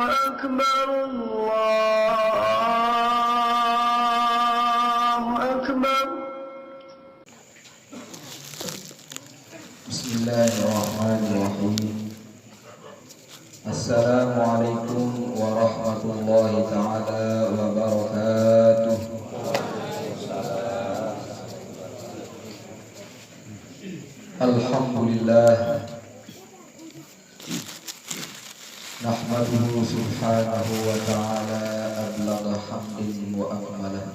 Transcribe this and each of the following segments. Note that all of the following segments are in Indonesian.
أكبر الله أكبر. بسم الله الرحمن الرحيم. السلام عليكم ورحمة الله تعالى وبركاته. الحمد لله نحمده سبحانه وتعالى أبلغ حمد وأكمله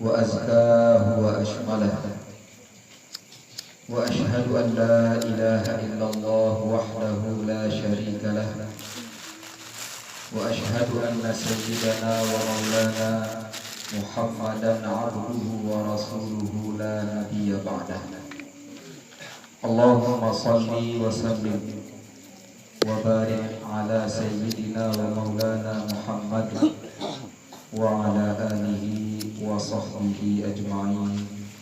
وأزكاه وأشمله، وأشهد أن لا إله إلا الله وحده لا شريك له، وأشهد أن سيدنا ومولانا محمدا عبده ورسوله لا نبي بعده. اللهم صل وسلم وبارك على سيدنا ومولانا محمد وعلى آله وصحبه أجمعين،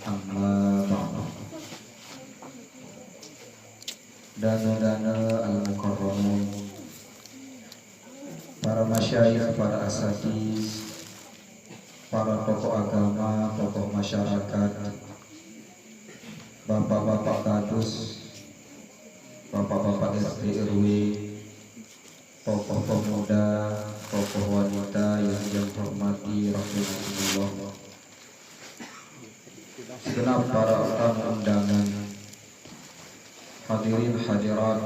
أما بعد. Dana-dana al-mukarramun, para masyayikh, para asatiz, para tokoh agama, tokoh masyarakat, bapak-bapak kadus, bapak-bapak RT RW, tokoh pemuda, tokoh wanita yang hormati rahimahullah, segenap para tamu undangan, hadirin hadirat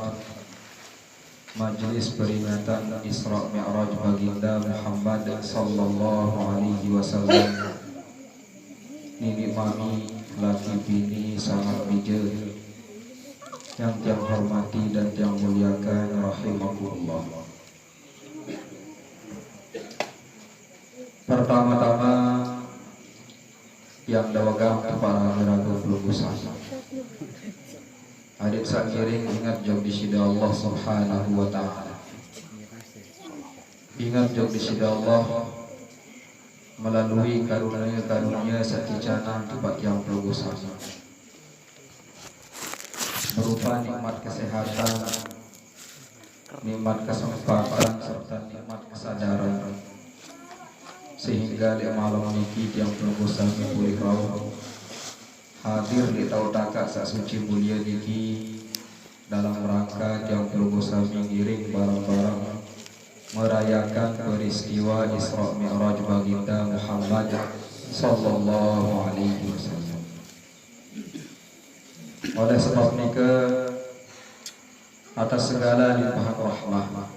Majelis peringatan Isra Mi'raj Baginda Muhammad sallallahu alaihi wasallam, nini mami laki bini sangat bijil yang tiang hormati dan tiang muliakan rahimahullah. Pertama-tama yang dawagang para miragu pelunggusan, adik sakiring ingat jauh di sida Allah subhanahu wa ta'ala. Ingat jauh di sida Allah melalui karunia sakicana tempat yang pelunggusan, berupa nikmat kesehatan, nikmat kesempatan, serta nikmat kesadaran, sehingga di malam niki yang pelunggusan pulih rawuh hadir di tautaka sak suci mulia niki dalam rangka yang pelunggusan mengiring barang-barang merayakan peristiwa Isra Mi'raj Baginda Muhammad sallallahu alaihi wasallam. Oleh sebab nika, atas segala limpahan rahmah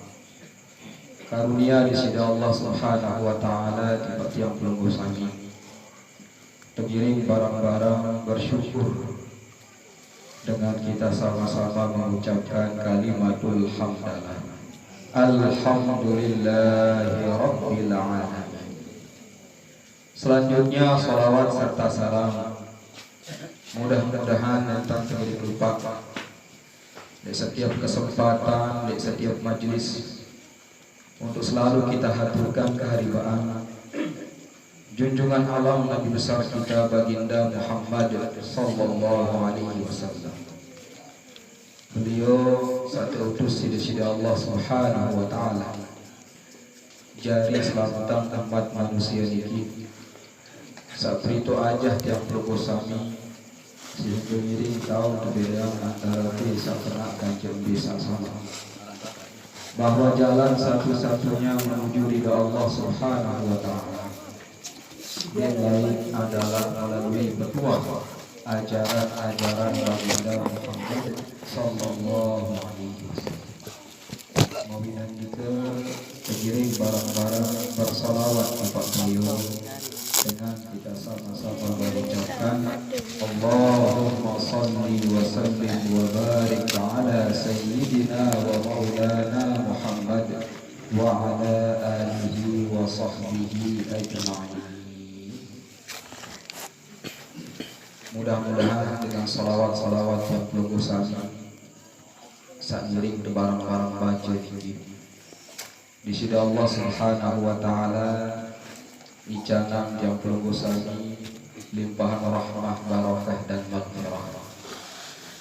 karunia di sida Allah subhanahu wa ta'ala di yang pelunggusan ini, tergiring barang-barang bersyukur dengan kita sama-sama mengucapkan kalimatul hamdalah, alhamdulillahi rabbil alamin. Selanjutnya salawat serta salam mudah-mudahan tentang terjadi lupa di setiap kesempatan, di setiap majelis, untuk selalu kita haturkan keharibaan junjungan alam Nabi besar kita Baginda Muhammad sallallahu alaihi wasallam. Beliau satu utus di sisi Allah subhanahu wa ta'ala, jadi selamatan tempat manusia niki seperti itu aja tiap pelukosami, sehingga miring tahu perbedaan antara bisa kena kanjeng bisa sama, bahwa jalan satu-satunya menuju ridha Allah subhanahu wa ta'ala yang lain adalah melalui petuah ajaran-ajaran Baginda Muhammad sallallahu alaihi wasallam. Mawindan kita tergiring barang-barang bersalawat kepada beliau dengan kita sama-sama mengucapkan Allahumma salli wa sallim wa barik ala sayyidina wa maulana Muhammad wa ala alihi wa sahbihi ajma'in. Mudah-mudahan dengan salawat-salawat yang pelunggusan seiring barang-barang baca ini di sida Allah subhanahu wa ta'ala, ijanang yang pelunggusan limpahan rahmah, barakah dan maghfirah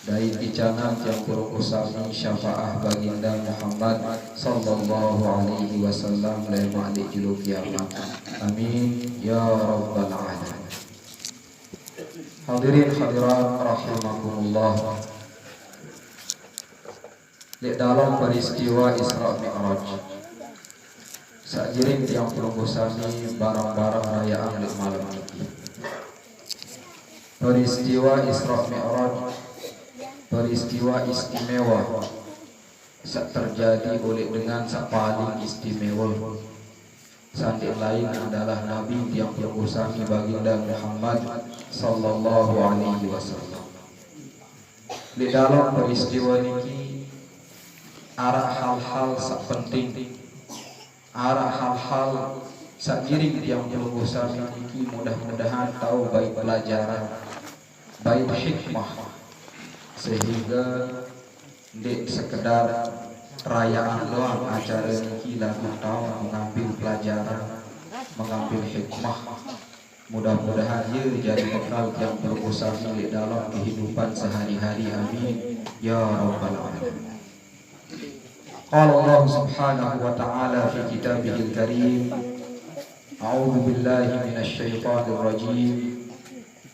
dari icanan yang berkusami syafaah baginda Muhammad sallallahu alaihi wasallam lema di julu kiamat. Amin ya rabbal alamin. Hadirin hadirat rahimakumullah. Di dalam peristiwa Isra Mi'raj sajiring yang berkusami barang-barang rayaan di malam ini. Peristiwa Isra Mi'raj peristiwa istimewa terjadi oleh dengan paling istimewa. Sandi lain adalah Nabi yang berkusami baginda Muhammad sallallahu alaihi wasallam. Di dalam peristiwa ini arah hal-hal penting, arah hal-hal sajiring yang berkusami ini mudah-mudahan tahu baik pelajaran, baik hikmah, sehingga di sekedar perayaan doang acara ini lagu tahu mengambil pelajaran, mengambil hikmah. Mudah-mudahan ia jadi bekal yang berkusami di dalam kehidupan sehari-hari. Amin ya rabbal alamin. Qala Allah subhanahu wa ta'ala fi kitabihil karim, a'udzu billahi minasy syaithanir rajim.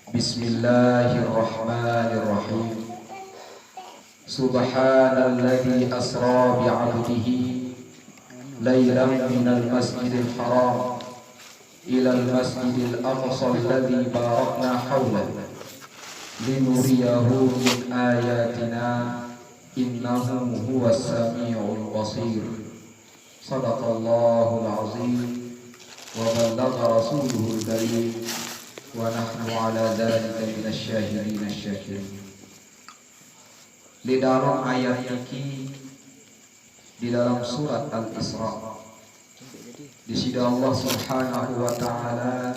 Bismillahirrahmanirrahim. Subhanalladzi asra bi'abdihi laylan minal masjidil haram ilal masjidil aqsa alladzi barakna hawlahu linuriyahu min ayatina innahu huwas sami'ul basir. Sadaqallahul azim wa ballagha rasuluhul karim wa nahnu ala dzalika minasy syahidin asy-syakirin. Di dalam ayat ini, di dalam surat Al-Isra, di sini Allah subhanahu wa ta'ala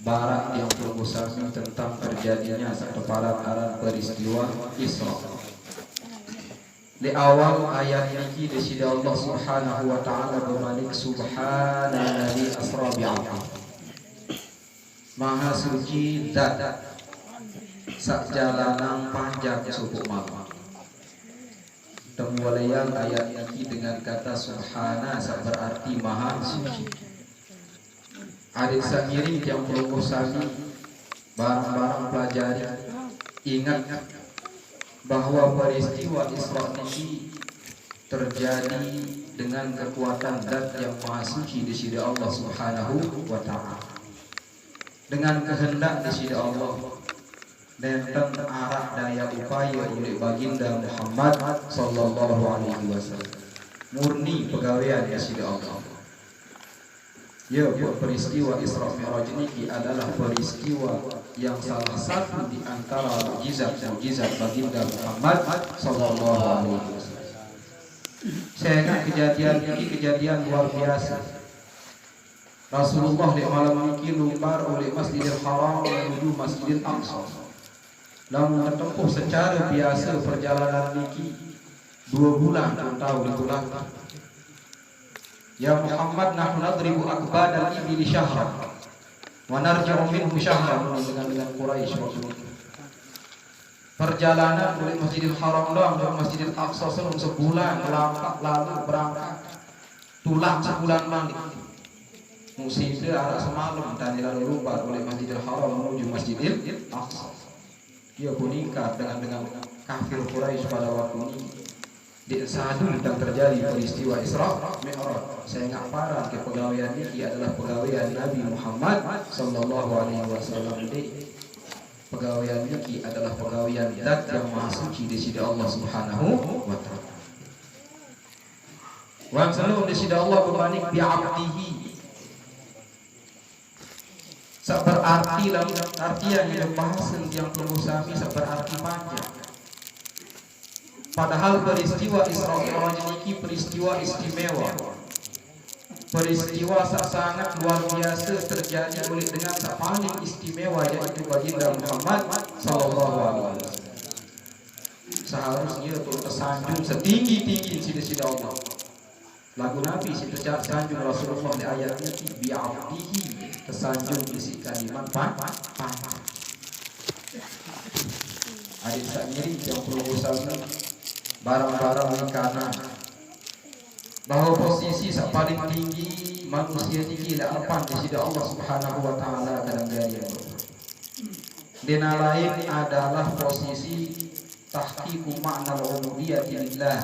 barak yang berkusami tentang terjadinya sekepalan peristiwa Isra. Di awal ayat ini, di sini Allah subhanahu wa ta'ala bermalik subhanalladzi asra bi'abdihi. Maha suci zat sakjalanan panjang subuh malam. Temulayan ayat ini dengan kata subhana berarti maha suci. Adik samiring yang berkusami barang-barang pelajari, ingat bahwa peristiwa Isra ini terjadi dengan kekuatan zat yang maha suci di sisi Allah subhanahu wa ta'ala, dengan kehendak di sisi Allah dan arah daya upaya oleh baginda Muhammad sallallahu alaihi wasallam. Murni pegawaian di sisi Allah. Ya, peristiwa Isra Mi'raj ini adalah peristiwa yang salah satu di antara mukjizat baginda Muhammad sallallahu alaihi wasallam. Saya ingat kejadian ini kejadian luar biasa. Rasulullah di malam ini lumbar oleh Masjidil Haram menuju Masjidil Aqsa. Namun menempuh secara biasa perjalanan niki 2 bulan tahu ditulang. Ya Muhammad, nahnu nadribu akbadal ibli syahran wa narji'u minhu syahran, dengan Quraisy waktu itu. Perjalanan dari Masjidil Haram doang ke Masjidil Aqsa selama sebulan melangkah lalu berangkat. Tulang sebulan balik. Musibah arah semalam dan lalu lumbar oleh Masjidil Haram menuju Masjidil Aqsa. Dia bernikah dengan kafir Quraisy pada waktu ini. Di sadu dan terjadi peristiwa Isra Mi'raj. Saya ingat parah kepegawaian ini adalah pegawaian Nabi Muhammad sallallahu alaihi wasallam. Pegawaian ini adalah pegawaian zat yang maha suci di sisi Allah subhanahu wa ta'ala. Wa selalu di sisi Allah bermanik bi'abdihi. Seberarti dalam artian yang bahasa yang berusami seberarti panjang. Padahal peristiwa Isra Mi'raj ini peristiwa istimewa, peristiwa sangat luar biasa terjadi oleh dengan paling istimewa yaitu baginda Muhammad sallallahu alaihi wasallam. Seharusnya itu tersanjung setinggi-tinggi di sisi Allah. Lagu Nabi situ tersanjung Rasulullah di ayat ini bi'abdihi, tersanjung isi kalimat pan. adik sak nyeri yang perusahaan barang-barang makanan bahwa posisi sak paling tinggi manusia tinggi lah apa di sisi Allah Subhanahu wa taala dalam jari. Dina lain adalah posisi tahqiqu makna al-ubudiyyah lillah,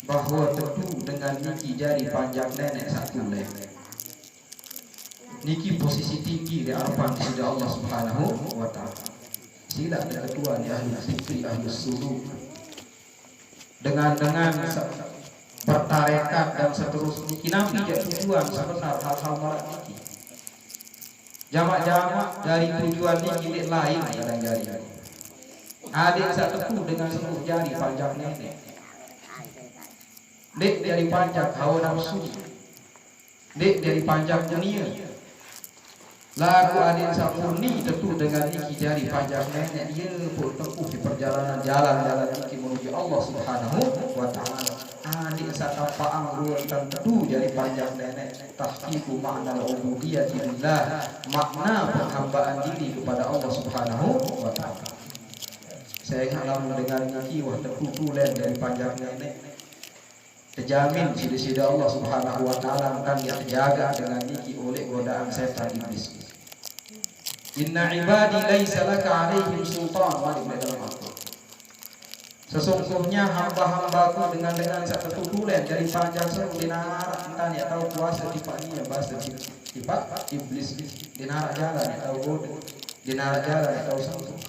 bahwa tentu dengan niki jari panjang nenek satu leh. Niki posisi tinggi di hadapan di sisi Allah Subhanahu wa taala. Sila yang kedua di ahli fikri ahli suluk. Dengan bertarekat dan seterusnya nabi jadi tujuan sebenar hal-hal marak niki. Jamak-jamak dari tujuan niki lain kadang jari. Adik satu dengan seluruh jari panjang nenek. Dek dari panjang hawa nafsu. Dek dari panjang dunia. Lagu adik sapurni tentu dengan niki jari panjang nenek dia pun tempuh di perjalanan jalan-jalan niki menuju Allah Subhanahu wa taala. Adik satapaang ruang tentu jari panjang nenek tahqiqu makna al-ubudiyyah lillah, makna penghambaan diri kepada Allah Subhanahu wa taala. Saya ingin mendengar niki wah tentu tulen dari panjang nenek. Terjamin sida-sida Allah Subhanahu wa taala akan dia terjaga dengan niki oleh godaan setan iblis. Inna ibadi laisa laka alaihim sultan wa dalam Al-Qur'an. Sesungguhnya hamba-hambaku dengan satu tulen dari panjang seru dinara entah ya tahu kuasa tipanya bahasa tipak iblis dinara jalan ya tahu bodoh dinara jalan ya tahu sanggup.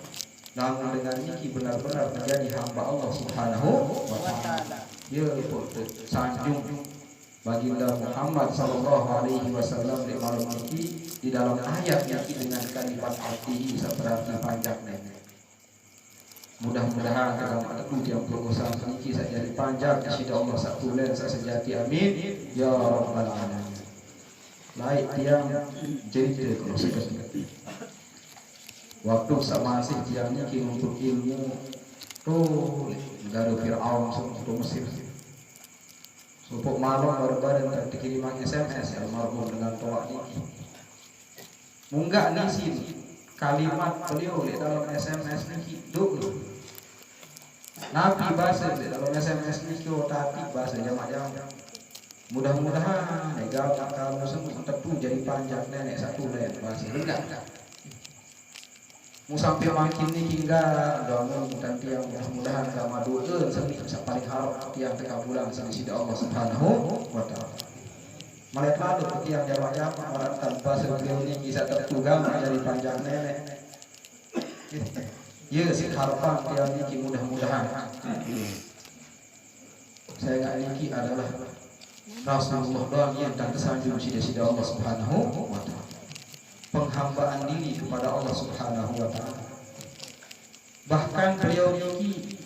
Namun dengan niki benar-benar menjadi hamba Allah Subhanahu wa taala. Dia sanjung baginda Muhammad sallallahu alaihi wasallam di malam niki di dalam ayat niki dengan kalimat arti seperti panjang nenek. Mudah-mudahan dalam aku yang berusaha niki saja dipanjang di sisi Allah satu len sejati amin ya rabbal alamin. Laik tiang cerita kalau sekali. Waktu sama masih tiang niki untuk ilmu tuh negara Fir'aun untuk Mesir. Supuk malam baru-baru dikirim SMS almarhum dengan toa niki. Munggah nisin kalimat beliau di dalam SMS niki dulu. Nabi bahasa di dalam SMS niki tadi bahasa jamak-jamak. Mudah-mudahan negara kamu semua tentu jadi panjang nenek satu lain bahasa enggak. Mau sampai makin ini hingga doamu dan tiang mudah-mudahan sama doa seni paling harap tiang tengah bulan sisi Allah Subhanahu wa taala. Melihat lalu tiang jamak-jamak orang tanpa sebelum ini bisa tertugang dari panjang nenek. Ya si harapan tiang ini mudah-mudahan. Saya nggak niki adalah Rasulullah doang yang dan tersanjung sisi Allah Subhanahu wa taala. Penghambaan diri kepada Allah Subhanahu wa taala. Bahkan beliau niki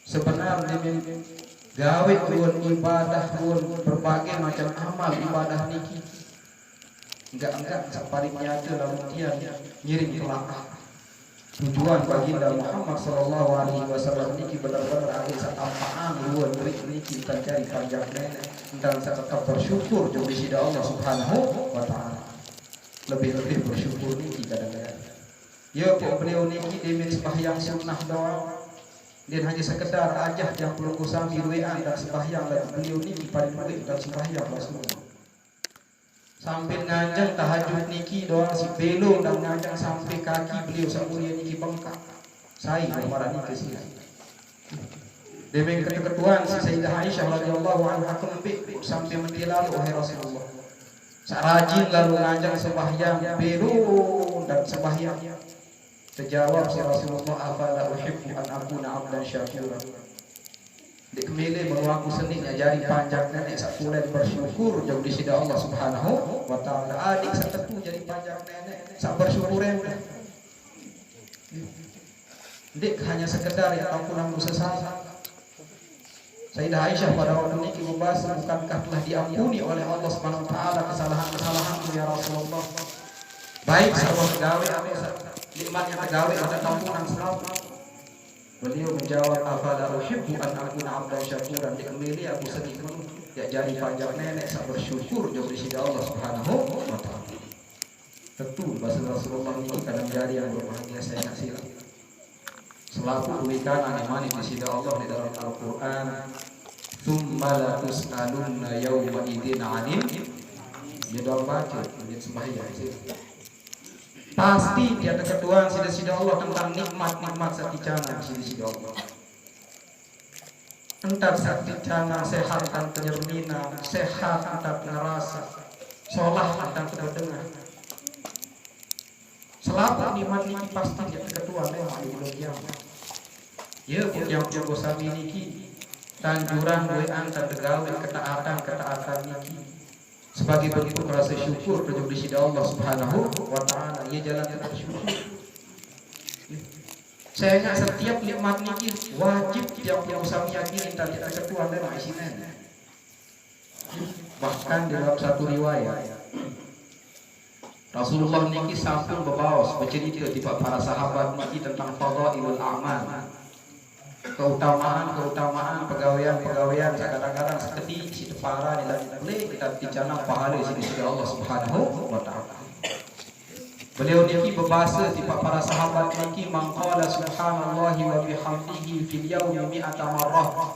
sebenarnya gawe ruang ibadah ruang berbagai macam amal ibadah niki enggak paling nyata lalu dia ngiring kelak. Tujuan baginda Muhammad sallallahu alaihi wasallam niki benar-benar ada sapaan ruang niki kita cari panjang nenek dan tetap bersyukur jauh di Allah Subhanahu wa taala. Lebih-lebih bersyukur niki kadang-kadang. Ya beliau niki demen sembahyang sunnah doang. Dan hanya sekedar ajah yang perlu kusami ruwean dan sembahyang dan beliau niki paling baik dan sembahyang Rasulullah. Sampai nganjang tahajud niki doang si belo dan nganjang sampai kaki beliau samulia niki bengkak. Saya marah niki sih. Demen ketuaan si Sayyidah Aisyah radhiyallahu anha kembik sampai mendilalu wahai Rasulullah. Sarajin lalu ngajak sembahyang biru dan sembahyang. Terjawab si Rasulullah afala uhibbu an akuna abdan syakura. Dek milih bahwa aku seningnya jari panjang nenek sakulen bersyukur jauh di sisi Allah Subhanahu wa taala. Adik setepu jadi panjang nenek sak bersyukur Dek hanya sekedar ya ampunan dosa saya. Sayyidah Aisyah pada waktu ini membahas bukankah telah diampuni oleh Allah Subhanahu wa taala kesalahan-kesalahanmu ya Rasulullah. Baik sama pegawai atau nikmatnya pegawai ada ampunan selalu. Beliau menjawab afala uhibbu an akuna abdan syakuran dikembali aku sedih ya jadi panjang nenek sak bersyukur jauh di sisi Allah Subhanahu wa taala. Tentu bahasa Rasulullah ini kadang jari yang berbahagia saya kasih. selaku berikan animani di sida Allah di dalam Al-Quran. Tsumma la tus'alunna yawma idzin 'anil, dia doa baca dia sembahyang sih. Pasti dia keketuaan sida Allah tentang nikmat-nikmat saticana sida Allah. Entar saticana sehat dan penyermina, sehat entar ngerasa, sholah entar kedengar. Selalu nikmat niki pasti dia keketuaan lewat di bulan kiamat. Ya pun yang jago sami niki tanjuran doaan terdegawe ketaatan niki sebagai bentuk rasa syukur berjumpa di sida Allah Subhanahu wa taala. Ia jalan kita bersyukur. Saya ingat setiap nikmat niki wajib tiap yang sami yakini tadi keketuaan lewat isinya. Bahkan dalam satu riwayat Rasulullah niki sampun bebaos bercerita di para sahabat niki tentang fadailul a'mal. Keutamaan pegawaian kadang-kadang seketik si para nilai boleh kita dicanang pahala di sisi Allah Subhanahu wa taala. Beliau niki berbahasa di para sahabat niki maqala subhanallahi wa bihamdihi fil yaumi mi'ata marrah.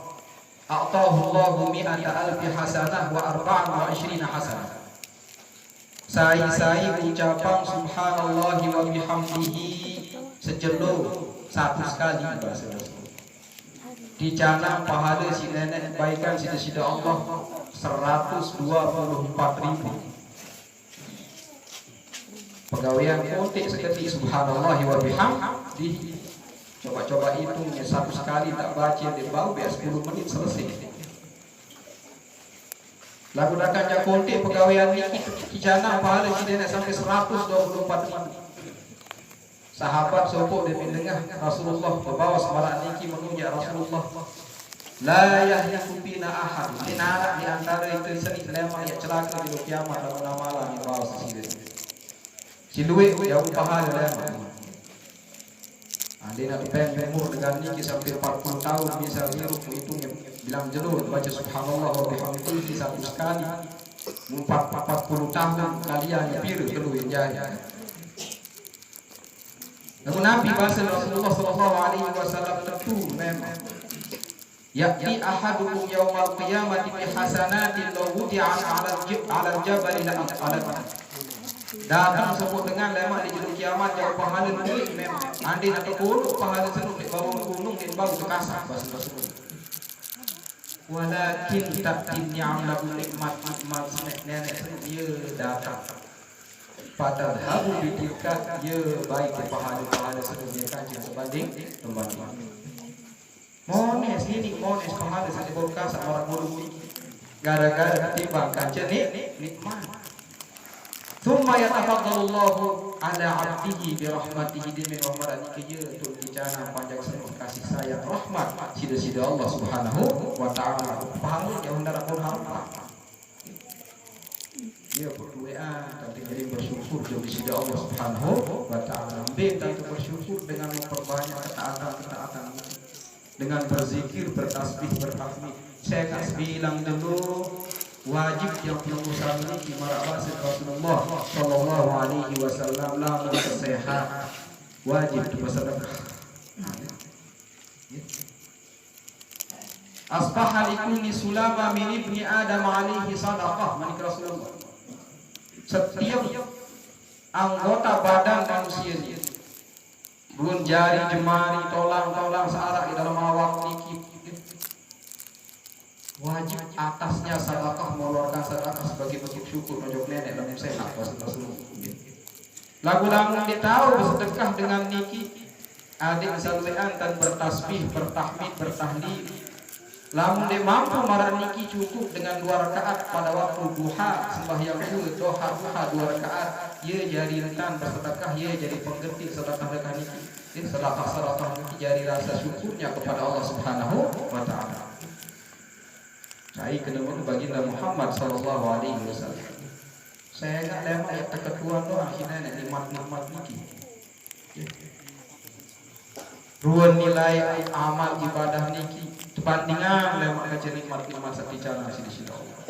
A'tahu Allahu mi'ata alfi hasanah wa arba'an wa 20 hasanah. Saya ucapan subhanallahi wa bihamdihi sejelur satu sekali bahasa dicanang pahala si nenek kebaikan sida Allah 124.000. Pegawaian kotek seketik subhanallahi wa bihamdihi. Coba hitung satu sekali tak baca dia bau biar 10 menit selesai. Lagu dakan jakonte pegawaian niki kijana pahala sidena sampai 124.000. Sahabat sopok dia mendengar Rasulullah berbawa semarak niki menunjuk Rasulullah. La yahliku bina ahad. Dinara di antara itu seni lema yang celaka di kiamat dalam malam yang bawa sisir. Si luwe jauh pahala lema. Ade nak pengen umur dengan niki sampai 40 tahun bisa hirup hitungnya bilang jelur baca subhanallah wa bihamdihi satu sekali 40 tahun kalian piru keluar jaya. Namun Nabi bahasa Rasulullah sallallahu alaihi wasallam tentu memang yakni ahadukum yaumal qiyamati bi hasanatin law wudi'at 'ala al-jabal la aqalat. Datang sebut dengan lemak di juru kiamat jauh pahala duit memang andi nak tekun pahala senuk di bawah gunung di bawah sekasar bahasa Rasulullah. Walakin takkin ni'amlahu nikmat nenek dia datang pada habu bitilka dia baik pahala sedunia kaji sebanding teman-teman. Mones ini mones pahala satu berkas orang guru gara-gara ketimbang kaji nikmat. Thumma yatafaddalallahu ala 'abdihi bi rahmatihi din min rahmatihi dia tu dicana panjang seluruh kasih sayang rahmat sida Allah Subhanahu wa taala. Pahala yang hendak pun harap. Dia berdoa tapi jadi bersyukur jadi sida Allah Subhanahu wa taala. Tentu bersyukur dengan memperbanyak ketaatan dengan berzikir, bertasbih, bertahmid. Saya kasih bilang dulu wajib yang pengusaha ini di marabah Rasulullah sallallahu alaihi wasallam la sehat wajib bersedekah. Asbaha likulli sulama min ibni Adam alaihi sadaqah manik Rasulullah. Setiap anggota badan manusia ini belum jari, jemari, tolang searah di dalam awak niki wajib atasnya sedekah mengeluarkan sedekah sebagai bentuk syukur menjok nenek dan sehat Rasulullah. Lagu-lagu dia tahu bersedekah dengan niki adik salwean dan bertasbih, bertahmid, bertahlil. Lamun dia mampu marah niki cukup dengan 2 rakaat pada waktu duha sembahyang duha 2 rakaat ia jadi rentan bersedekah ia jadi pengganti sedekah niki. Ini sedekah niki jadi rasa syukurnya kepada Allah Subhanahu wa taala. Saya ketemu baginda Muhammad sallallahu alaihi wasallam. Saya enggak lema ya keketuan doa akhirnya nikmat niki. Ruan nilai amal ibadah niki perbandingan lema kaca nikmat saticana sisi Allah.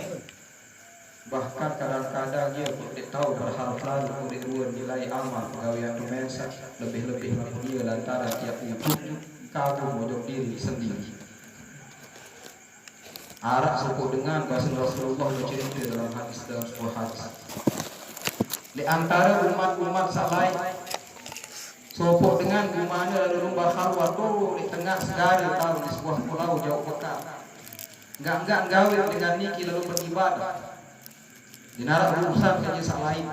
Bahkan kadang-kadang dia tidak tahu berharap lalu kulit ruan nilai amal pegawaian domensa lebih dia lantaran tiap hidup kagum wajib diri sendiri. Arak serupa dengan bahasa Rasulullah bercerita dalam sebuah hadis. Di antara umat-umat salai serupa dengan gumana lalu lumba kharwa tu di tengah segara tahu di sebuah pulau jauh bekal. Enggak gawe dengan niki lalu beribadah. Di narak urusan saja salai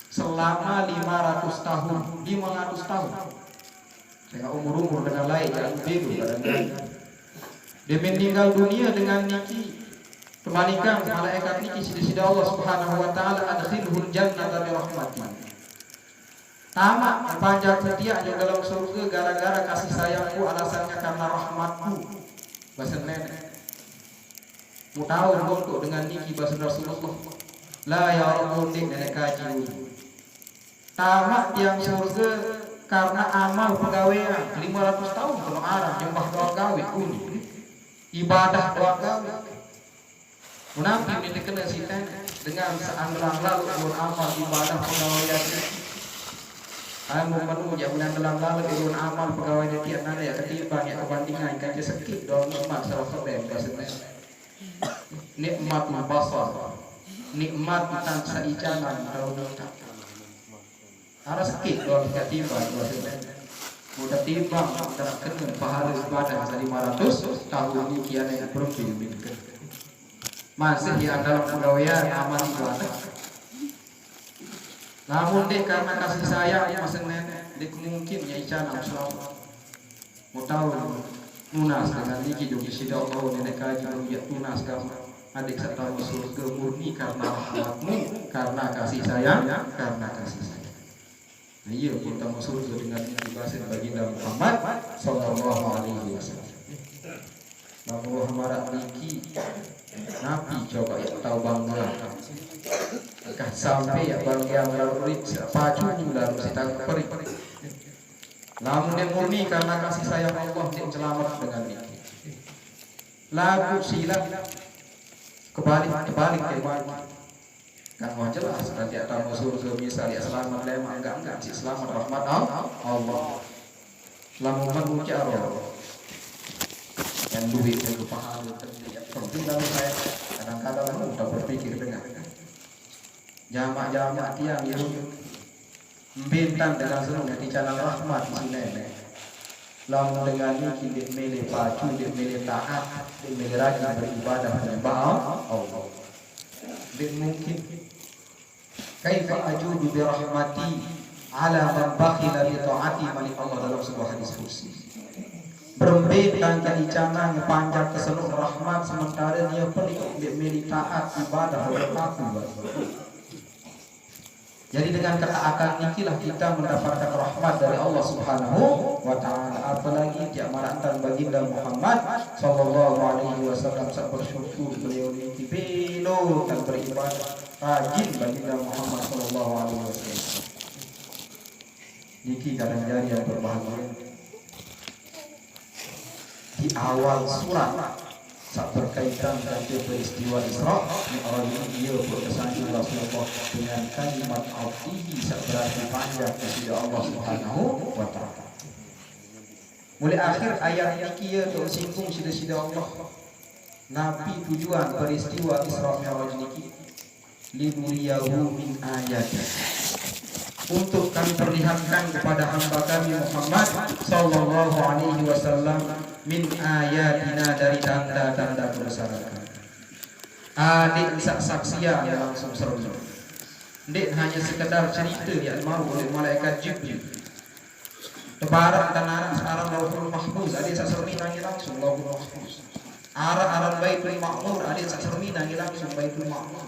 selama 500 tahun, 500 tahun. Dengan umur dengan lain yang biru kadang-kadang. Dia meninggal dunia dengan niki kemanikan malaikat niki sida Allah Subhanahu wa taala adkhilhul jannata bi rahmati. Tamat panjang setia dalam surga gara-gara kasih sayangku, alasannya karena rahmatku. Bahasa nenek. Mu tahu untuk dengan niki bahasa Rasulullah. La ya rabbul nenek kaji. Tamat yang surga karena amal pegawaian 500 tahun kalau arah nyembah doa gawe uni. Ibadah doa gawe. Menampi ini kena sitan dengan seandang lalu amal ibadah pegawaian. Amu menu yang dalam lalu ilun amal pegawai tiap nada ya ketimbang ya kebandingan kaca sekit dalam nikmat salah sebab bahasanya nikmat basar nikmat tan saicanan dalam nikmat ada sekit dalam ketimbang bahasanya mudah timbang dan kena pahala ibadah 500 tahun ini kian yang berpilih masih di dalam pegawaian amal ibadah. Namun dek karena kasih sayang masing nenek dek mungkin ya ican selalu mau tahu tunas dengan niki juga sida Allah nenek kaji ya tunas kamu adik serta surga murni karena rahmatmu, karena kasih sayang, karena kasih sayang. Nah, iya kita masuk dengan dibahas baginda Muhammad sallallahu alaihi wasallam. Bahwa Muhammad niki Nabi coba ya tahu bangga. Akan sampai ya bangga melalui pacu lalu kita perik. Namun dia murni karena kasih sayang Allah yang selamat dengan niki. Lagu silat kebalik kan mau jelas nanti ada musuh misal ya selamat lemah enggak sih selamat rahmat Allah selamat mengucap dan duit itu pahala penting dalam saya kadang-kadang udah berpikir dengan jamak tiang yang bintang dengan senang di jalan rahmat di sini lalu dengan ini dia milih pacu, dia milih taat, dia milih rajin beribadah menyembah Allah. Dia mungkin kaifa ajudu bi rahmati ala man bakhila bi taati malik Allah dalam sebuah hadis qudsi. Berbintang keicanan panjang keseluruh rahmat sementara dia pelik dia milih taat ibadah berlaku. Jadi dengan ketaatan inilah kita mendapatkan rahmat dari Allah Subhanahu wa taala. Apalagi jamaratan baginda Muhammad sallallahu alaihi wasallam bersyukur beliau ini belo dan beribadah rajin baginda Muhammad sallallahu alaihi wasallam. Niki kadang jadi yang berbahagia. Di awal surat saat berkaitan dengan peristiwa Isra Mi'raj ini dia berkesan Rasulullah dengan kalimat Abdihi seberapa panjang kepada Allah Subhanahu wa taala. Mulai akhir ayat ini dia singgung sida-sida Allah. Nabi tujuan peristiwa Isra Mi'raj ini linuriyahu min ayat. Untuk kami perlihatkan kepada hamba kami Muhammad sallallahu alaihi wasallam min ayatina dari tanda-tanda kebesaran kami. Adik saksian yang langsung seru. Dek hanya sekedar cerita yang mau oleh malaikat Jibril. Tebaran tanah sekarang Lauhul Mahfuz adik saksemi nangi langsung Lauhul Mahfuz. Arah Baitul Ma'mur adik saksemi nangi langsung Baitul Ma'mur.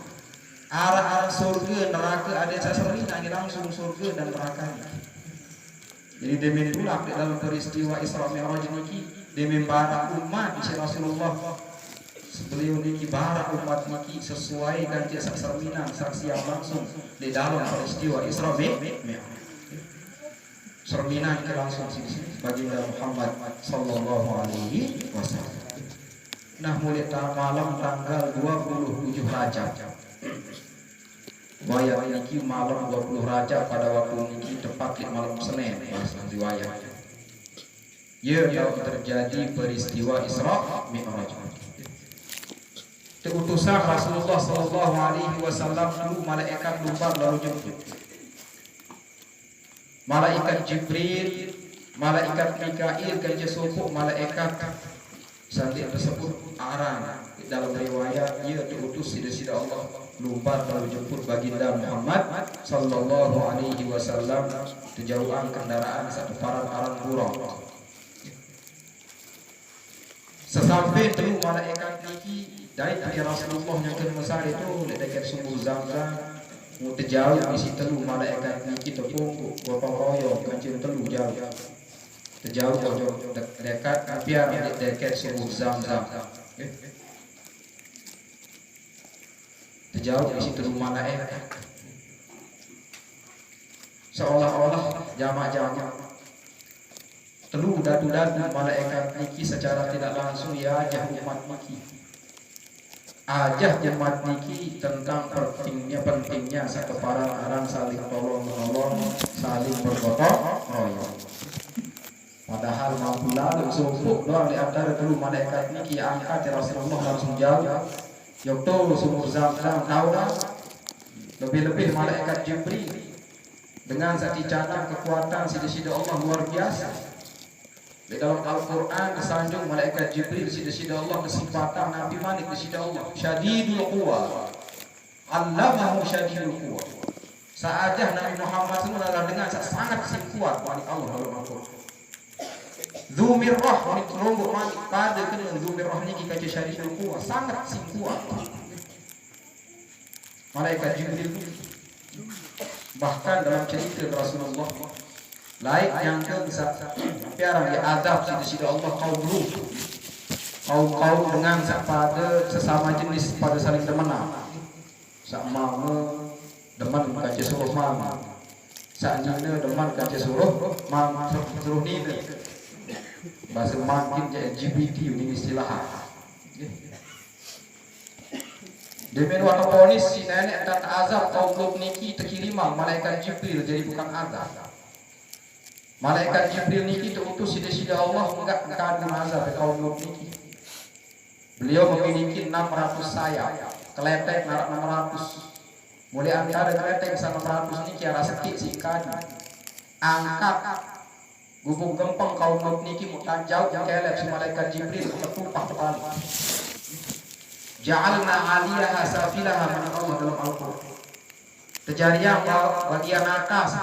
Arah surga neraka adik saksemi nangi langsung surga dan neraka. Jadi demi itulah dalam peristiwa Isra Mi'raj ini demi barak umat si Rasulullah beliau niki barak umat niki sesuai dan dia saksaminan saksi yang langsung di dalam peristiwa Isra Mi'raj. Serminan ke langsung sini baginda Muhammad sallallahu alaihi wasallam. Nah mulai malam tanggal 27 Rajab. Wayang niki malam 20 Rajab pada waktu niki tepat di malam Senin bahasa riwayat. Ya terjadi peristiwa Isra Mi'raj. Utusan Rasulullah sallallahu alaihi wasallam dulu malaikat lumbar lalu jemput. Malaikat Jibril, malaikat Mikail kan sopok malaikat sandik tersebut arang. Dalam riwayat ia diutus sida-sida Allah lumbar lalu jemput baginda Muhammad sallallahu alaihi wasallam terjauhan kendaraan satu parang-parang burung. Sesampai tu malaikat niki dari Rasulullah yang kemasar itu dekat sumur Zam-Zam mau terjauh di situ lu malaikat niki tepung gotong royong kancing telu jauh terjauh dekat biar dekat sumur Zam-Zam terjauh di situ lu malaikat seolah-olah jamaah-jamaah telu dadu-dadu malaikat niki secara tidak langsung ya ajah umat niki ajah umat niki tentang pentingnya sekeparang arang saling tolong-menolong, saling bergotong royong. Padahal mampu lalu sumpuk doang di antara telu malaikat niki angkat Rasulullah langsung jauh. Yokto sumur Zam-Zam tahu dah. Lebih-lebih malaikat Jibril dengan sati cadang kekuatan sida-sida Allah luar biasa. Di dalam Al-Quran disanjung malaikat Jibril sida-sida Allah kesempatan Nabi Malik sida Allah syadidul quwa allamahu syadidul quwa saajah Nabi Muhammad SAW dengan sangat kuat wali Allah dalam Al-Quran Zumirrah wali kelompok Malik pada kena Zumirrah ni kita syadidul quwa sangat kuat malaikat Jibril bahkan dalam cerita Rasulullah lain yang piarang diadab sida-sida Allah kaum Lut kaum dengan pada sesama jenis pada saling demenan sama demen kaca suruh mam saknina demen kaca suruh mam suruh nina bahasa makin LGBT ini istilah demi warna polis si nenek dan azab kaum Lut niki terkirimang malaikat Jibril jadi bukan azab. Malaikat Jibril niki diutus sida-sida Allah enggak mengandung azab kaum Lut niki. Beliau memiliki 600 sayap, keletek 600. Mulai antara keletek 600 niki arah sekit sikan. Angkat gubuk gempeng kaum Lut niki mutanjau kelep si malaikat Jibril ketumpah kepala. Ja'alna 'aliyaha safilaha min Allah dalam Al-Qur'an. Kejadian bagian atas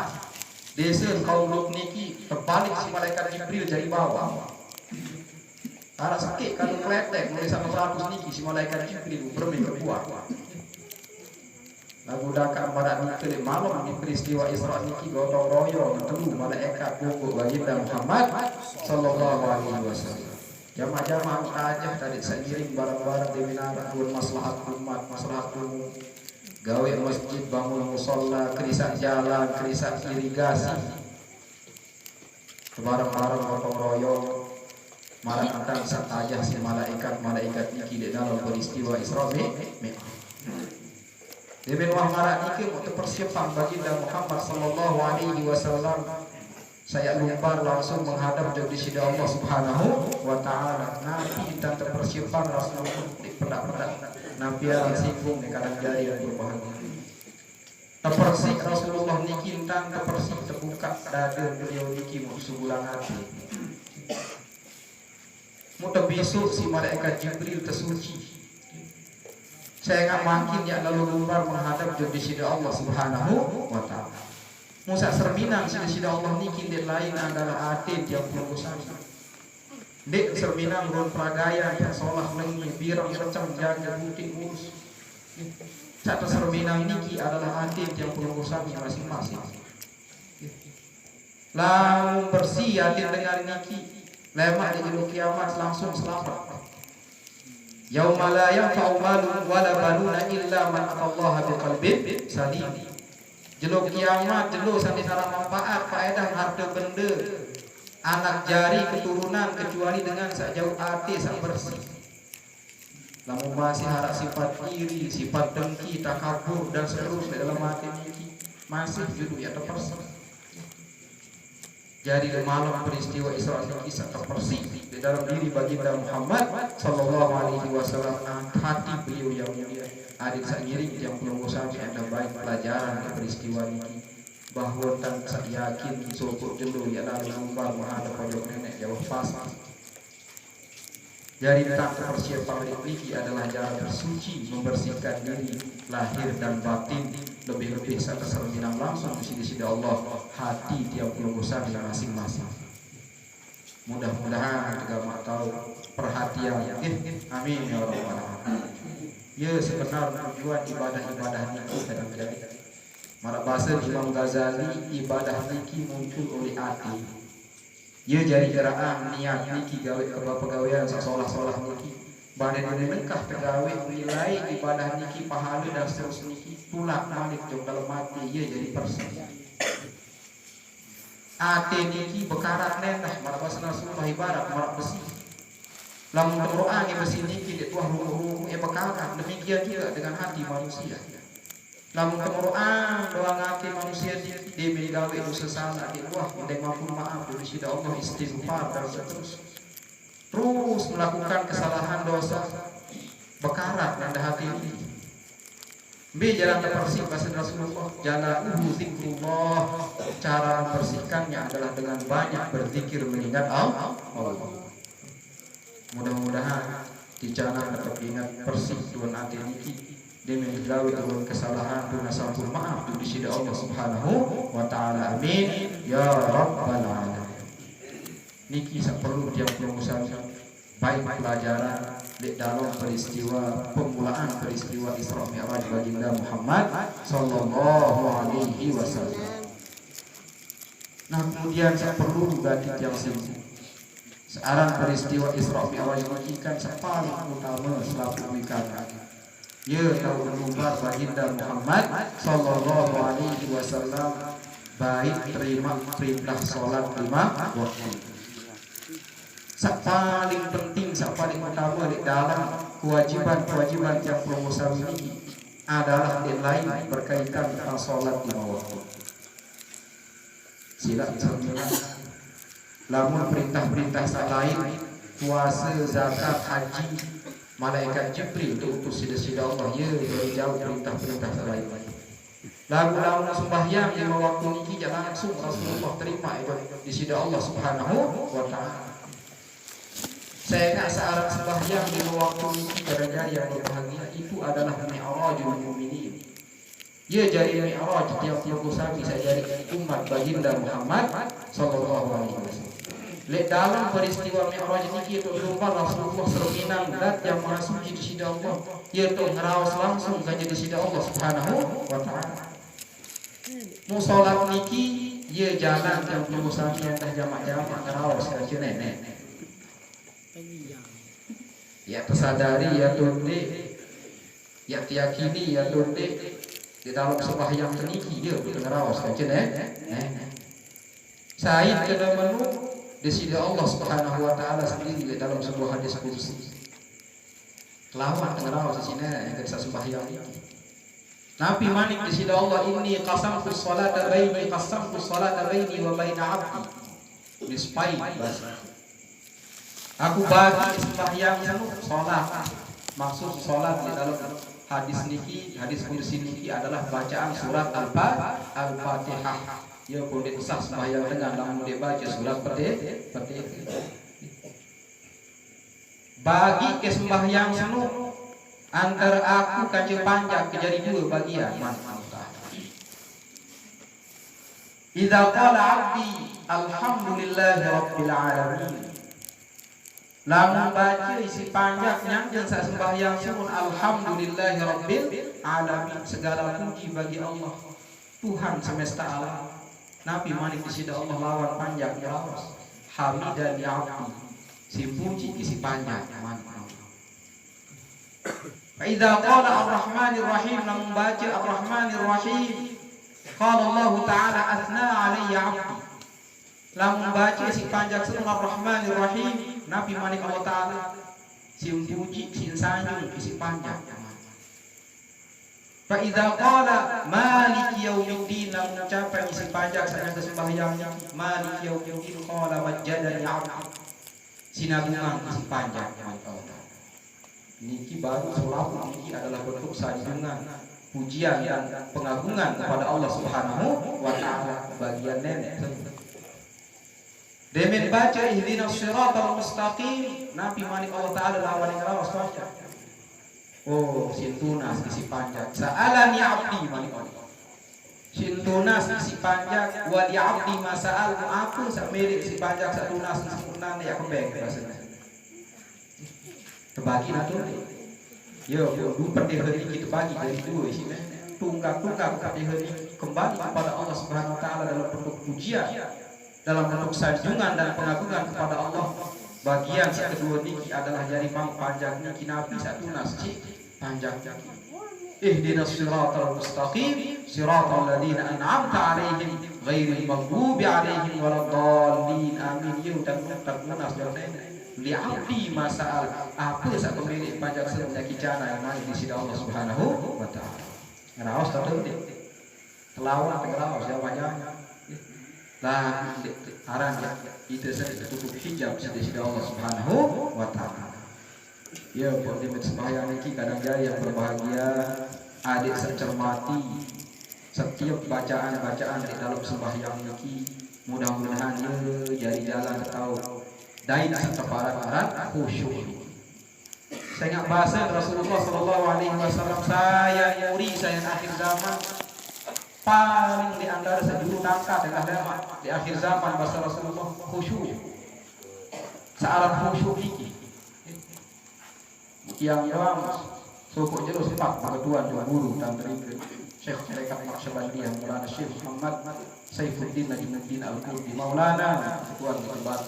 desa kaum Lut niki terbalik si malaikat Jibril dari bawah. Arah sakit kalau kletek mulai 100 niki si malaikat Jibril bermain kuat. Lagu dakar pada niki malam di peristiwa Isra niki gotong royong telu malaikat pokok baginda Muhammad sallallahu alaihi wasallam. Jamaah-jamaah aja tadi seiring bareng-bareng di minara buat maslahat umat, maslahat umum. Gawe masjid, bangun musola, kerisak jalan, kerisak irigasi. Bareng-bareng gotong royong malaikat satajah si malaikat niki di dalam peristiwa Isra Mi'raj. Demi malaikat niki untuk persiapan baginda Muhammad sallallahu alaihi wasallam saya lupa langsung menghadap jadi sida Allah Subhanahu wa taala. Nabi tentang persiapan Rasulullah di pendak-pendak Nabi yang singgung di kadang jari dan berbahagia. Terpersik Rasulullah niki tentang terpersik terbuka dada beliau niki sebulan hati. Mudah besok si malaikat Jibril tersuci. Saya ingat makin ya lalu lumbar menghadap jadi sida Allah Subhanahu wa taala. Musa serminang sida-sida Allah niki di lain adalah atin yang perusahaan. Dek serminang ron pragaya yang solah lengi birang recang jaga putih urus. Satu serminang niki adalah atin yang perusahaan masing-masing. Lalu bersih atin dengan niki lemak di julu kiamat langsung selamat. Yauma la yanfa'u malun wala banuna illa man atallaha biqalbin salim. Jeluk kiamat jeluk sampai sarang manfaat faedah harta benda anak jari keturunan kecuali dengan sejauh hati sak bersih. Namun masih harap sifat iri, sifat dengki, takabur dan seterusnya dalam hati ini masih judul ya terpersih. Jadi malam peristiwa Isra dan Mi'raj terbersih di dalam diri baginda Muhammad sallallahu alaihi wasallam, hati beliau yang mulia. Adik sagiring yang perlu sampai Anda baik pelajaran dari peristiwa ini, bahwa tan sak yakin sokok jelo ya lalu lumbar menghadap pojok nenek jauh pas. Jadi tak persiapan memiliki adalah jalan bersuci, membersihkan diri lahir dan batin, lebih-lebih saat terserminam langsung di sisi Allah hati tiap lulusan yang masing-masing. Mudah-mudahan agama tahu perhatian, amin ya rabbal alamin. Ya sebenar tujuan ibadah-ibadah itu kadang menjadi marak bahasa Imam Ghazali, ibadah niki muncul oleh hati. Ya jadi geraan niat niki gawe pegawaian seolah-olah niki badan ini lengkap tegawe nilai ibadah niki pahala dan seterusnya niki tulak malik jauh dalam hati ya jadi persen. Ate niki bekarat nendah marak bahasa Rasulullah ibarat marak besi. Lamun Quran yang besi niki di tuah ruh bekarat, demikian juga dengan hati manusia. Lamun Quran doa ngake manusia di megawe dosa salah di wah mending mampu maaf dari sida Allah istighfar dan seterusnya. Terus melakukan kesalahan dosa bekarat dan hati ini. B jalan terbersih bahasa Rasulullah, jalan zikrullah. Cara membersihkannya adalah dengan banyak berzikir mengingat Allah. Mudah-mudahan di jalan tetap ingat bersih tuan hati ini. Dia menggawe dengan kesalahan dan sampun maaf di sisi Allah Subhanahu wa taala. Amin ya rabbal alamin. Niki perlu dia pengusaha baik pelajaran di dalam peristiwa permulaan peristiwa Isra Mi'raj baginda Muhammad sallallahu alaihi wasallam. Nah, kemudian perlu juga yang sini. Sekarang peristiwa Isra Mi'raj ini kan paling utama selalu dikatakan. Ya tahu lumbar baginda Muhammad sallallahu alaihi wasallam baik terima perintah salat 5 waktu. Paling penting, paling utama di dalam kewajiban yang promosi ini adalah yang lain berkaitan dengan salat 5 waktu. Sila bismillah. Lamun perintah-perintah lain puasa, zakat, haji, malaikat Jibril itu utus sida-sida Allah ya dari jauh perintah-perintah lain. Lalu sembahyang 5 waktu niki jangan langsung Rasulullah terima itu di sida Allah Subhanahu wa taala. Saya ingat seorang sembahyang 5 waktu niki gara-gara yang berbahagia itu adalah Mi'rajul Mu'minin. Ya jadi Mi'raj yang terbesar bisa jadi umat baginda Muhammad sallallahu alaihi wasallam. Lek dalam peristiwa Mi'raj niki itu lupa Rasulullah serminang dat yang maha suci di sisi Allah. Ia tu ngerawas langsung saja di sisi Allah Subhanahu wa taala. Mu salat niki ia jalan yang terbesar yang dah jamak-jamak ngerawas saja nenek. Ya tersadari ya tunde, ya tiyakini ya tunde di dalam sembahyang niki dia ngerawas saja nenek. Saya kena menu di sisi Allah Subhanahu wa taala sendiri dalam sebuah hadis qudsi. Lawan ngerawas di sini yang kita sembahyang ini. Nabi manik di sisi Allah ini qasamtu sholata baini wa baina 'abdi. Nispai bahasa. Aku bagi sembahyang salat. Maksud salat di dalam hadis niki, hadis qudsi niki adalah bacaan surat Al-Fatihah. Ya boleh sah sembahyang dengan namun dia baca surat Fatihah. Bagi kesembahyang seluruh antara aku kaji panjang kejadi 2 bagian. Idza qala 'abdi alhamdulillahi rabbil alamin. Lamun baca isi panjangnya yang saya sembahyang seluruh alhamdulillahi rabbil alamin, segala puji bagi Allah Tuhan semesta alam. Nabi manik di sisi Allah lawan panjang ya Allah. Hamidan ya abdi. Si puji isi panjang. Fa idza qala ar-rahmanir rahim, namun baca ar-rahmanir rahim. Qala Allah Ta'ala athna alayya abdi. Lamun baca isi panjang surah ar-rahmanir rahim, Nabi manik Allah Ta'ala si puji, si sanjung isi panjang. Fa idza qala maliki yaumiddin, namun ucapan isi pajak saat sembahyang maliki yaumiddin qala majjadani 'abdi, sinabungan isi pajak niki baru selawat, niki adalah bentuk sanjungan, pujian dan pengagungan kepada Allah Subhanahu wa taala. Bagian nenek demen baca ihdinas siratal mustaqim, nabi manik Allah taala lawan yang rawas baca. Oh, sintunas isi panjang. Sa'alani 'abdi manik Allah. Sintunas isi panjang wa li 'abdi masa'al, aku sak milik isi panjang sak tunas sempurna ya kebeng rasanya. Terbagi itu, yo, peti hari kita bagi dari dua isinya, tunggang peti hari kembali kepada Allah Subhanahu Wa Taala dalam bentuk pujian, dalam bentuk sanjungan dan pengagungan kepada Allah. Bagian yang kedua niki adalah jari mau panjang niki nabi satu nasi panjang. Ihdinas siratal mustaqim, siratal ladzina an'amta 'alaihim ghairil maghdubi 'alaihim waladdallin. Amin. Yo dan munas li'abdi masa'al, apa sak pemilik pajak senyaki jana yang naik di sisi Allah Subhanahu wa taala. Ngaraos tadi telawan ngaraos ya banyak. Lah aran ya itu saya tutup hijab di sisi Allah Subhanahu wa taala. Ya, buat di sembahyang niki kadang jari yang berbahagia adik cermati setiap bacaan-bacaan di dalam sembahyang niki, mudah-mudahan jari jalan tahu dai serta para khusyuk. Saya ingat bahasa Rasulullah Sallallahu Alaihi Wasallam, saya muri saya akhir zaman paling di antara sejuru nangka di akhir zaman bahasa Rasulullah khusyuk. Searan khusyuk ini yang suku jerus pak ketua dua guru dan dari Syekh Syarikat Naqsyabandiyah Maulana Syekh Muhammad Saifuddin Najmuddin Al-Qurdi Maulana ketua berbat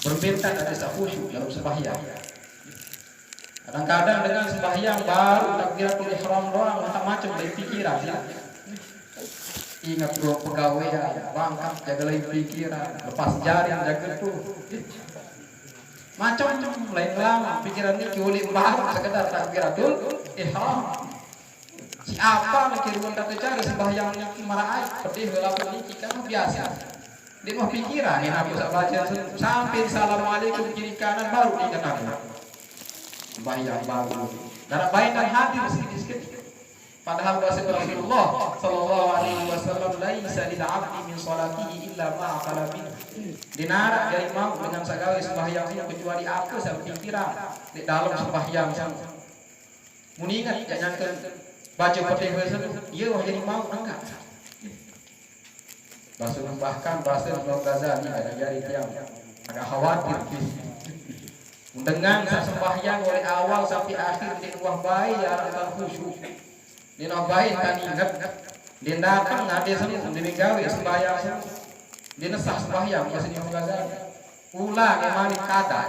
berbeda dari khusyuk dalam sembahyang. Kadang-kadang dengan sembahyang baru takbiratul ihram doang macam-macam dari pikiran ya. Ingat dua pegawai bangkat jaga lain pikiran, lepas jaring jaga tuh. Macam-macam lain lama pikiran ini culik baru sekedar takbiratul ihram. Siapa mikir kata cara sembahyang ini marah pedih gelap ini kan biasa. Dia mau pikiran yang aku baca sampai assalamualaikum kiri kanan baru dikenal bayang baru darah baik dan hadir sedikit-sedikit. Padahal bahasa Rasulullah Sallallahu Alaihi Wasallam laisa lil 'abdi min salatihi illa ma aqala min. Dinara dari mau dengan segala sembahyang kecuali apa saya pikiran di dalam sembahyang muningat jangan baca fatihah ya jadi mau enggak. Bahkan bahasa Imam Ghazali ada jari tiang agak khawatir dengan sembahyang oleh awal sampai akhir di ruang bayi ya akan khusyuk di ruang bayi kan ingat di datang ngade semua di gawe sembahyang di nesah sembahyang bahasa Imam Ghazali ulang emani kada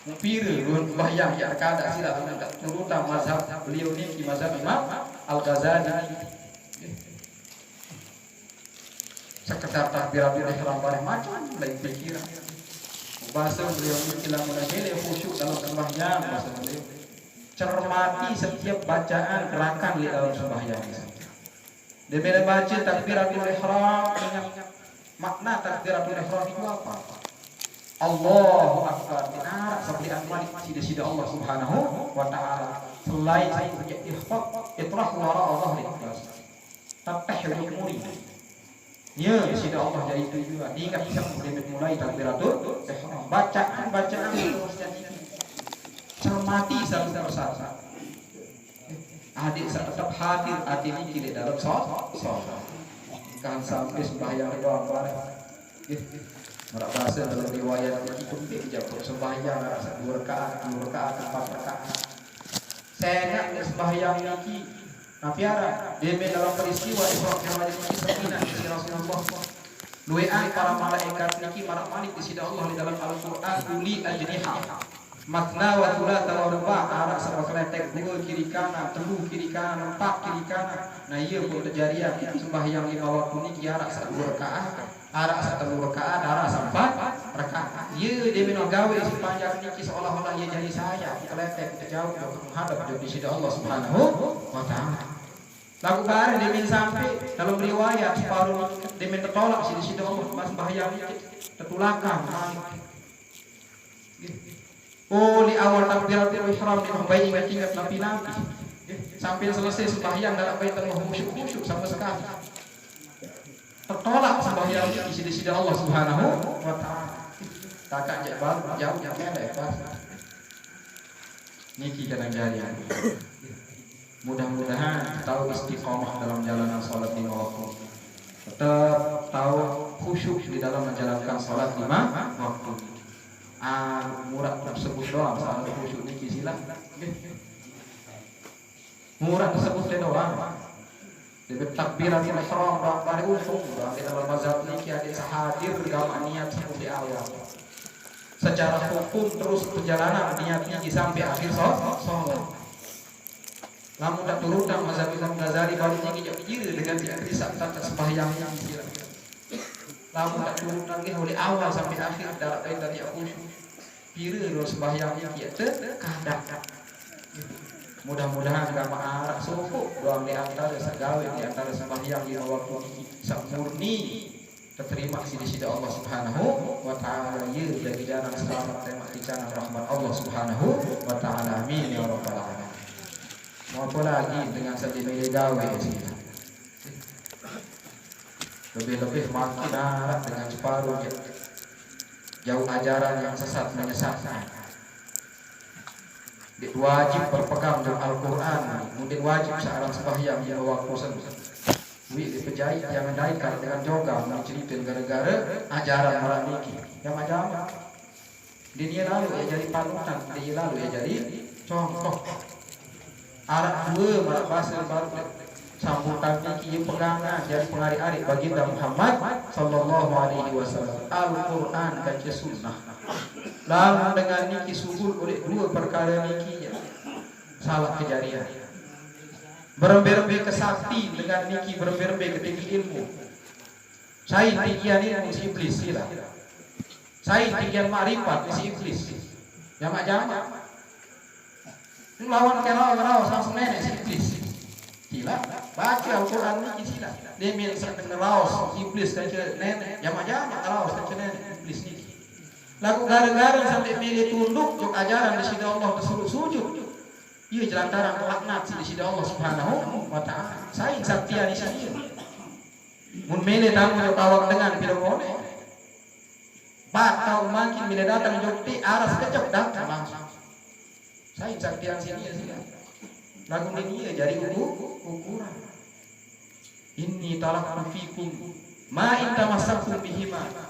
mupiri luar sembahyang ya kada sila turutan mazhab beliau ini di mazhab Imam Al-Ghazali. Sekedar takbiratul ihram bareng macam lain pikiran. Bahasa beliau ini bilang mengenai khusyuk dalam sembahyang, bahasa beliau. Cermati setiap bacaan gerakan di dalam sembahyang. Demi baca takbiratul ihram, ingat makna takbiratul ihram itu apa? Allahu Akbar. Benar seperti amal sida-sida Allah Subhanahu wa taala. Selain saya punya ikhfaq wara Allah di atas. Tatahhidu muri. Ya, sida Allah jadi tujuan. Ingat bisa mulai takbiratul ihram. Bacaan cermati satu persatu. Adik tetap hadir hati ini di dalam sholat. Kan sampai sembahyang doang bareng. Merak bahasa dalam riwayat ini penting jawab sembahyang dua rakaat, 4 rakaat. Saya ingat sembahyang ini nafiara demi dalam peristiwa Isra Mi'raj ini Sakinah di Rasulullah. Doaan para malaikat niki marak-manik di sisi Allah di dalam Al-Qur'an uli ajniha. Matna wa thulatha wa ruba' arak sarwa kletek 2 kiri kanan, 3 kiri kanan, 4 kiri kanan. Nah iya pun terjadi sembahyang 5 waktu niki arak 2 rakaat. Arak satu rakaat, arak sampai rakaat. Ye dia minum gawe sepanjang niki seolah-olah ia jadi saya. Kita letek kita jauh menghadap di sisi Allah Subhanahu wa taala. Lagu bareng dia min sampai dalam riwayat separuh dia min tertolak di sisi Allah pas bahaya tertulakan. Oh di awal takbiratul ihram di membayi tingkat napi-napi. Sampai selesai sembahyang dalam baitul khusyuk sama sekali. Tertolak sembahyang di sisi Allah Subhanahu wa taala. Takak jauh lepas. Niki kadang jaya. Mudah-mudahan tahu istiqomah dalam jalanan salat 5 waktu. Tetap tahu khusyuk di dalam menjalankan salat 5 waktu. Murah tersebut doang salat khusyuk niki sila. Murah tersebut doang. Dengan takbiratul ihram bari untung di dalam mazhab niki ada hadir gama niat seperti awal. Secara hukum terus perjalanan niatnya sampai akhir sholat. Namun tak turun dan mazhab Imam Ghazali baru tinggi jadi dengan bisa tak sembahyang yang sila. Namun tak turun lagi oleh awal sampai akhir dalam kaitan yang khusyuk. Pira lo sembahyang yang kita kadang. Mudah-mudahan gama arak suku doang di antara segala di antara sembahyang di waktu sempurni terterima di sisi Allah Subhanahu wa taala. Ye jadi jarang selamat tema dicana rahmat Allah Subhanahu wa taala. Amin ya rabbal alamin. Mau apa lagi dengan saja milih gawe sih. Lebih-lebih makin arak dengan separuh jauh ajaran yang sesat menyesatkan. Wajib berpegang dengan Al-Quran. Mungkin wajib seorang sembahyang di waktu sentuh. Dipejai jangan daikkan dengan joga menceritain gara-gara ajaran orang niki. Yang macam dia lalu ya jadi panutan, dia lalu ya jadi contoh. Arak dua marak bahasa baru sambutan niki pegangan jadi pengari-ari baginda Muhammad sallallahu alaihi wasallam. Al-Quran dan sunnah. Lalu dengan niki subul oleh dua perkara niki salah kejadian. Berembe-rembe ke sakti dengan niki berembe-rembe ke tinggi ilmu. Saya tinggian ilmu si iblis sila. Saya tinggian makrifat si iblis. Jamak-jamak. Lawan kerau-kerau langsung nenek si iblis. Sila baca Al-Quran niki sila. Dia min sedang raus iblis dan nenek. Jamak-jamak raus dan nenek iblis niki. Lagu gara-gara sampai milih tunduk jok ajaran di sisi Allah tersebut sujud. Iya jelantaran laknat di sisi Allah Subhanahu wa taala. Saya saktian di sini. Mun milih tamu jok awak dengan pilomone. Bakau makin bila datang jok ti aras kecok datang langsung. Saya saktian sini ya sini. Lagu ini jadi ukuran. Inni talaqtu fikum ma in tamassaktum bihima.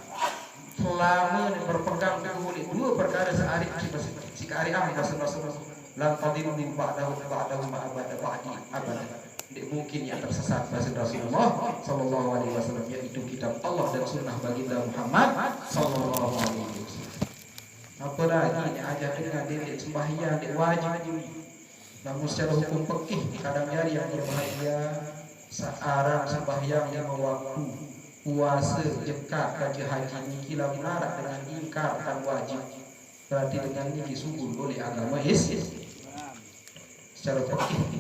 Selama berpegang teguh oleh dua perkara sehari si hari akhir Rasulullah lam tadimu ba'dahu ma'abada ba'di abada. Tidak mungkin yang tersesat Rasulullah sallallahu alaihi wasallam, yaitu kitab Allah dan sunnah baginda Muhammad sallallahu alaihi wasallam. Apa lagi ini ajar dengan dia sembahyang dia wajib. Namun secara hukum fikih kadang jadi yang berbahaya searang sembahyang yang waktu puasa jekat kaji haji niki la menarak dengan ingkar kan wajib. Berarti dengan niki subul oleh agama Islam. Secara fikih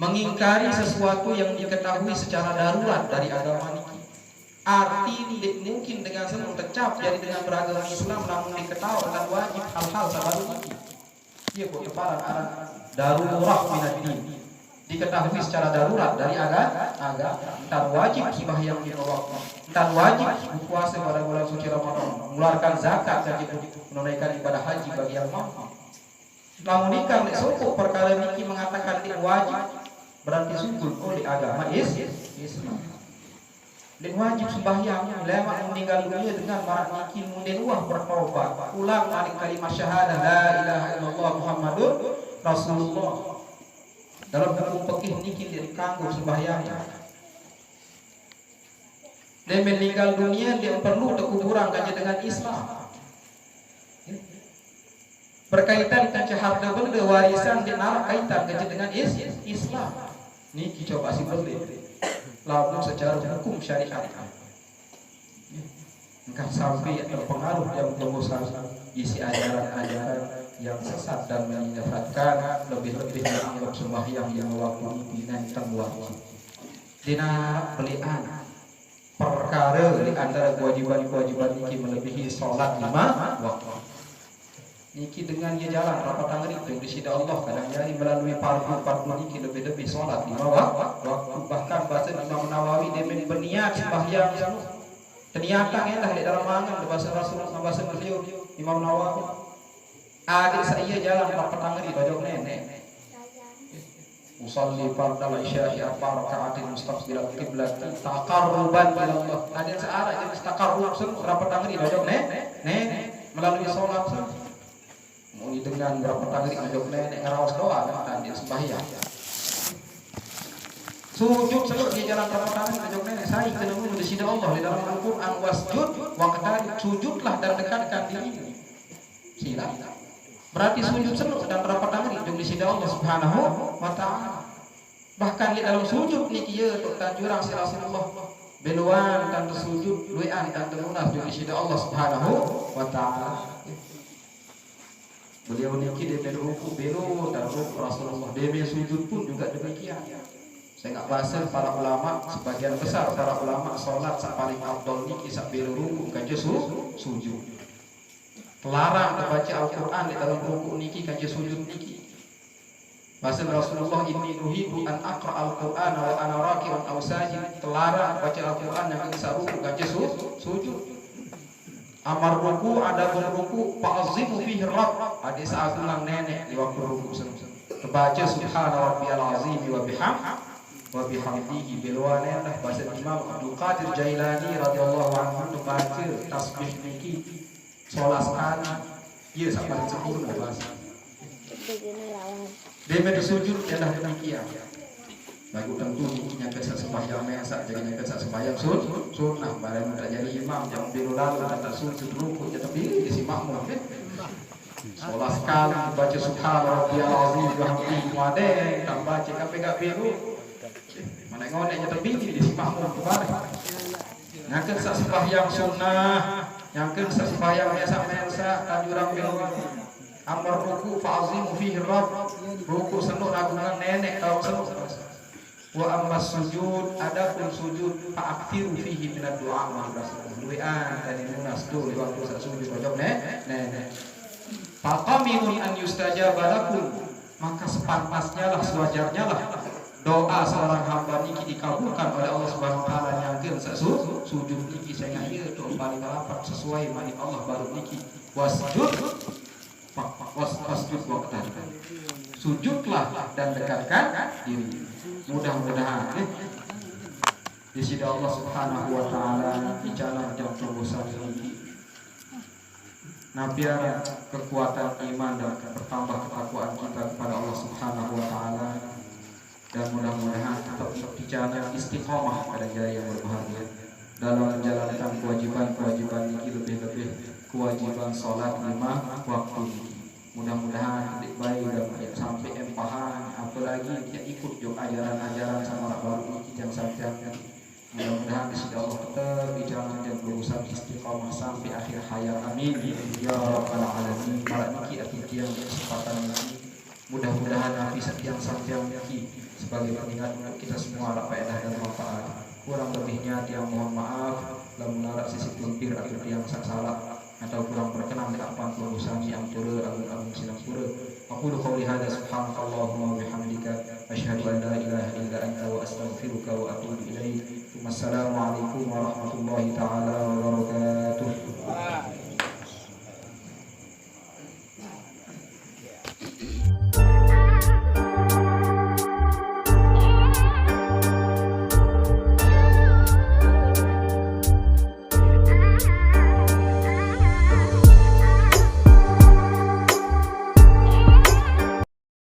mengingkari sesuatu yang diketahui secara darurat dari agama niki. Arti tidak mungkin dengan senang tercap jadi dengan beragama Islam namun diketahui akan wajib hal-hal sebaru niki. Ia kok keparan arah darurat minad-din. Diketahui secara darurat dari agama, entar wajib sembahyang di waktu, entar wajib berpuasa pada bulan suci Ramadan, mengeluarkan zakat dan menunaikan ibadah haji bagi yang mampu. Namun ikan suku perkara niki mengatakan tidak wajib, berarti sungguh oleh agama Islam. Dan wajib sembahyang lewat meninggal dunia dengan marak niki kemudian bertaubat, ulang balik kalimat syahadah la ilaha illallah Muhammadur Rasulullah. Dalam hukum fikih niki dikanggo sembahyang. Dia meninggal dunia dia perlu terkuburan kaji dengan Islam. Berkaitan dengan harta benda warisan di narak kaitan kaji dengan Islam. Niki coba sih beli. Lalu secara hukum syariat. engkau sampai terpengaruh yang berbosan isi ajaran-ajaran yang sesat dan menyesatkan, lebih-lebih menganggap sembahyang yang waktu pinan wajib. Dina belian perkara di antara kewajiban-kewajiban niki melebihi sholat 5 waktu. Niki dengan dia jalan rapat tangan itu di sida Allah kadang jadi melalui fardu niki lebih-lebih sholat 5 waktu. Bahkan bahasa Imam Nawawi dia berniat sembahyang ternyata elah di dalam angan bahasa Rasulullah bahasa beliau Imam Nawawi. Adik saya jalan rapat tangan di dojok nenek. Usalli fardal isya'i arba raka'atin mustaqbilal qiblat taqarruban ila Allah. Ada yang searah yang taqarrub rapat tangan di dojok nenek melalui salat. Mau dengan rapat tangan di dojok nenek ngaraos doa kan dia sembahyang. Sujud seluruh di jalan rapat tangan di dojok nenek saya kena di sida Allah di dalam Al-Qur'an wasjud wa qadari sujudlah dan dekatkan diri. Sila. Berarti sujud seluruh dan rapat tangan di sida Allah Subhanahu wa ta'ala. Bahkan di dalam sujud niki ye untuk tanjurang si Rasulullah beluan dan sujud luian dan telunas di sida Allah Subhanahu wa ta'ala. Beliau niki dia beruku belu dan ruku Rasulullah dia sujud pun juga demikian. Saya enggak bahas para ulama sebagian besar para ulama salat paling afdal niki sak belu ruku kan sujud. Larang membaca Al-Quran di dalam ruku niki kanji sujud niki. Bahasa Rasulullah inni nuhibu an aqra al-Quran wa ana raki'un aw sajid. Terlarang baca Al-Quran yang bisa ruku kanji sujud. Amar ruku ada ruku fa'azimu fihi rabb. Ada saat ulang nenek di waktu ruku terbaca subhana rabbiyal azim wa bihamdihi bilwana bahasa Imam Abdul Qadir Jailani radhiyallahu anhu membaca tasbih niki sholat sekali, iya sampai sempurna bahasa. Dia bersujud adalah demikian. Lagu tentu ini kesah sembahyang mesak jadi kesah sembahyang sunnah. Barang tak jadi imam jam biru lalu tak sujud ruku tetapi isi makmum. Sholat sekali baca subhana rabbiyal azim wa hamdihi wade tak baca KPK biru. Mana ngonek tetapi isi makmum barang. Nah kesah sembahyang sunnah. Yang kedua sembahyang biasa tanjurang bilang amar ruku fa'azimu fihi rabb ruku senuk agungan nenek tahu senuk wa amma sujud adapun sujud fa'aktiru fihi minad du'a wa du'an dan munas tu waktu sujud pojok nenek faqaminun an yustajaba lakum maka sepantasnya lah sewajarnya lah doa seorang hamba niki dikabulkan oleh Allah Subhanahu wa taala nyangkeun sujud niki saya ieu doa paling rapat sesuai mani Allah baru niki wasjud waqtan sujudlah dan dekatkan diri mudah-mudahan di sisi Allah Subhanahu wa taala di jalan yang terbesar niki biar kekuatan iman dan bertambah ketakwaan kita kepada Allah Subhanahu wa taala dan mudah-mudahan tetap di jalan istiqomah pada jaya yang berbahagia dalam menjalankan kewajiban-kewajiban ini lebih-lebih kewajiban sholat 5 waktu ini. Mudah-mudahan baik dan sampai empahan apalagi dia ikut jok ajaran-ajaran sama baru ini yang sampai mudah-mudahan di Allah tetap di jalan yang berusaha istiqomah sampai akhir hayat amin ya rabbal alamin. Para niki arti yang kesempatan ini mudah-mudahan nanti setiap sampai niki sebagai pengingat untuk kita semua harap faedah dan manfaat. Kurang lebihnya dia mohon maaf dalam menarik sisi pelimpir atau yang salah atau kurang berkenan di apa urusan yang pura agung silang pura. Aku qouli hadza subhanakallahumma wa bihamdika asyhadu an la ilaha illa anta wa astaghfiruka wa atubu ilaik. Wassalamualaikum warahmatullahi taala wabarakatuh.